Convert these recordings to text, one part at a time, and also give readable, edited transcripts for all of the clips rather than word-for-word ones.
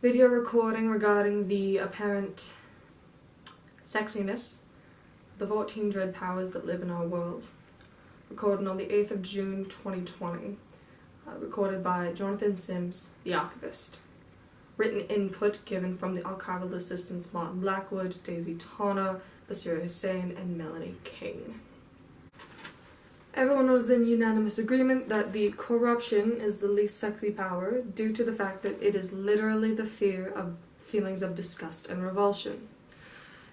Video recording regarding the apparent sexiness of the 14 dread powers that live in our world. Recorded on the 8th of June 2020. Recorded by Jonathan Sims, the Archivist. Written input given from the archival assistants Martin Blackwood, Daisy Tana, Basira Hussain, and Melanie King. Everyone was in unanimous agreement that the corruption is the least sexy power due to the fact that it is literally the fear of feelings of disgust and revulsion.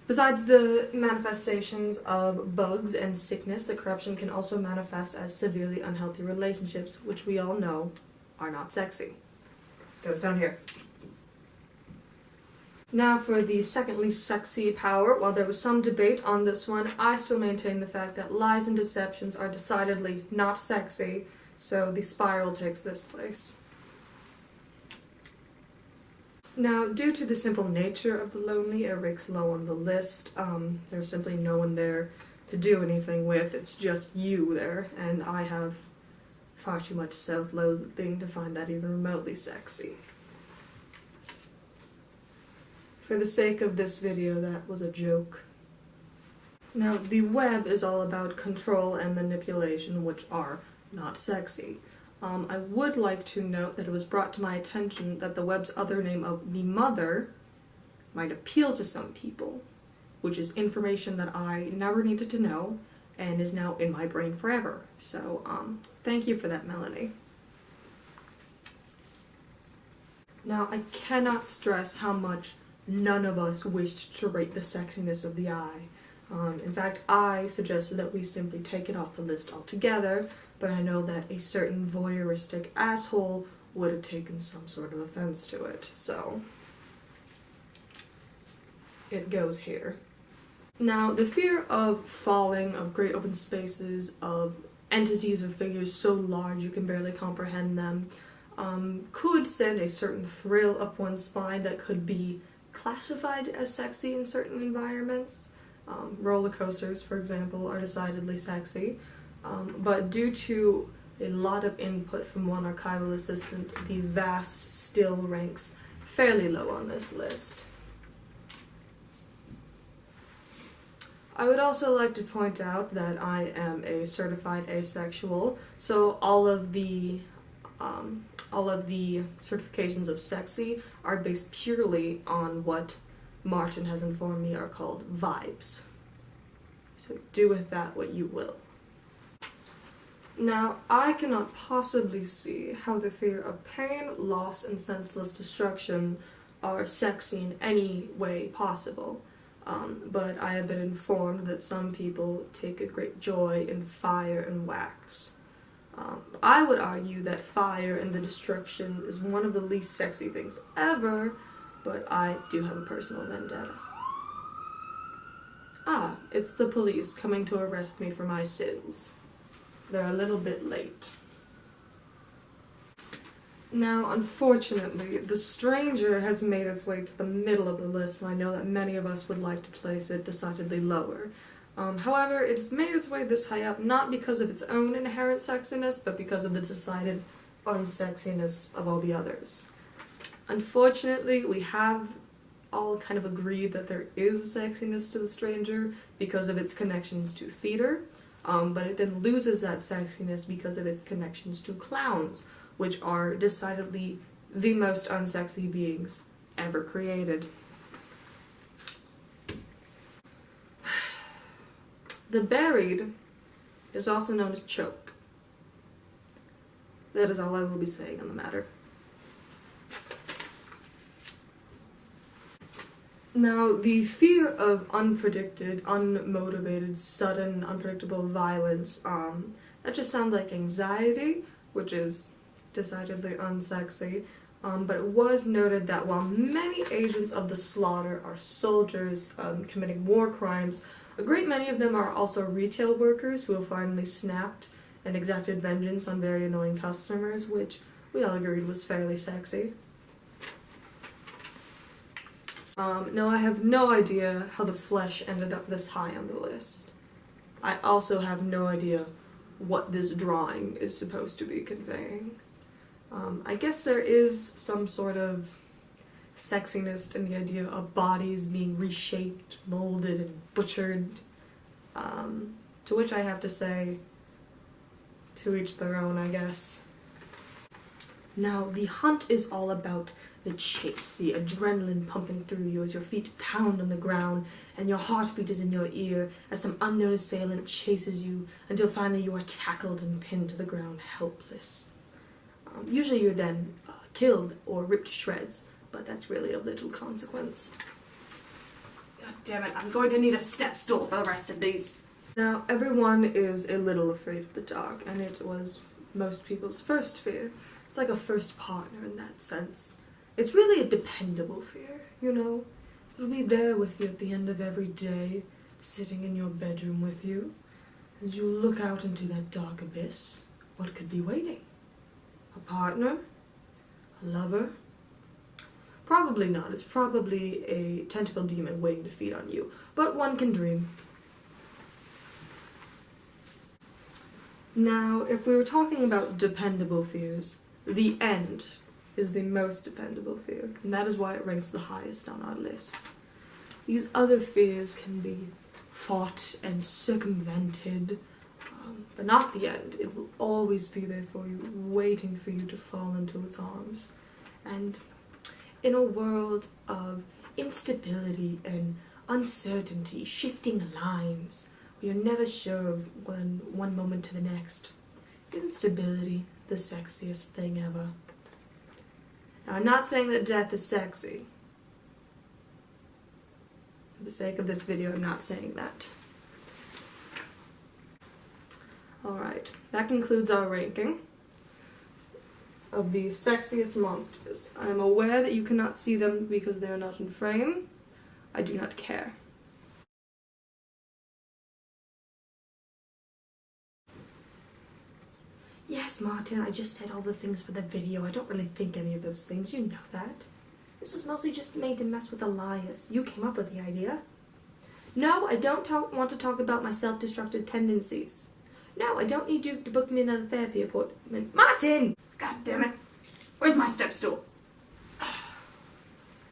Besides the manifestations of bugs and sickness, the corruption can also manifest as severely unhealthy relationships, which we all know are not sexy. Goes down here. Now for the second least sexy power. While there was some debate on this one, I still maintain the fact that lies and deceptions are decidedly not sexy, so the spiral takes this place. Now, due to the simple nature of the lonely, it ranks low on the list. There's simply no one there to do anything with, it's just you there, and I have far too much self-loathing to find that even remotely sexy. For the sake of this video, that was a joke. Now, the web is all about control and manipulation, which are not sexy. I would like to note that it was brought to my attention that the web's other name of the Mother might appeal to some people, which is information that I never needed to know and is now in my brain forever. So, thank you for that, Melanie. Now, I cannot stress how much none of us wished to rate the sexiness of the eye. In fact, I suggested that we simply take it off the list altogether, but I know that a certain voyeuristic asshole would have taken some sort of offense to it, so it goes here. Now, the fear of falling, of great open spaces, of entities or figures so large you can barely comprehend them, could send a certain thrill up one's spine that could be classified as sexy in certain environments. Roller coasters, for example, are decidedly sexy, but due to a lot of input from one archival assistant, the vast still ranks fairly low on this list. I would also like to point out that I am a certified asexual, so all of the certifications of sexy are based purely on what Martin has informed me are called vibes. So do with that what you will. Now, I cannot possibly see how the fear of pain, loss, and senseless destruction are sexy in any way possible, but I have been informed that some people take a great joy in fire and wax. I would argue that fire and the destruction is one of the least sexy things ever, but I do have a personal vendetta. Ah, it's the police coming to arrest me for my sins. They're a little bit late. Now, unfortunately, The Stranger has made its way to the middle of the list, and I know that many of us would like to place it decidedly lower. However, it's made its way this high up not because of its own inherent sexiness, but because of the decided unsexiness of all the others. Unfortunately, we have all kind of agreed that there is a sexiness to The Stranger because of its connections to theater, but it then loses that sexiness because of its connections to clowns, which are decidedly the most unsexy beings ever created. The Buried is also known as Choke. That is all I will be saying on the matter. Now, the fear of unpredicted, unmotivated, sudden, unpredictable violence, that just sounds like anxiety, which is decidedly unsexy, but it was noted that while many agents of the slaughter are soldiers committing war crimes, a great many of them are also retail workers who have finally snapped and exacted vengeance on very annoying customers, which we all agreed was fairly sexy. No, I have no idea how the flesh ended up this high on the list. I also have no idea what this drawing is supposed to be conveying. I guess there is some sort of sexiness in the idea of bodies being reshaped, molded, and butchered. To which I have to say, to each their own, I guess. Now, the hunt is all about the chase, the adrenaline pumping through you as your feet pound on the ground and your heartbeat is in your ear as some unknown assailant chases you until finally you are tackled and pinned to the ground helpless. Usually you're then killed or ripped to shreds, but that's really of little consequence. God damn it, I'm going to need a step stool for the rest of these. Now, everyone is a little afraid of the dark, and it was most people's first fear. It's like a first partner in that sense. It's really a dependable fear, you know? It'll be there with you at the end of every day, sitting in your bedroom with you. As you look out into that dark abyss, what could be waiting? A partner? A lover? Probably not. It's probably a tentacle demon waiting to feed on you, but one can dream. Now, if we were talking about dependable fears, the end is the most dependable fear, and that is why it ranks the highest on our list. These other fears can be fought and circumvented, but not the end. It will always be there for you, waiting for you to fall into its arms. And in a world of instability and uncertainty, shifting lines, where you're never sure of one moment to the next, isn't stability the sexiest thing ever? Now, I'm not saying that death is sexy. For the sake of this video, I'm not saying that. Alright, that concludes our ranking of the sexiest monsters. I am aware that you cannot see them because they are not in frame. I do not care. Yes, Martin, I just said all the things for the video. I don't really think any of those things. You know that. This was mostly just made to mess with Elias. You came up with the idea. No, I don't want to talk about my self-destructive tendencies. No, I don't need you to book me another therapy appointment. Martin! God damn it. Where's my step stool?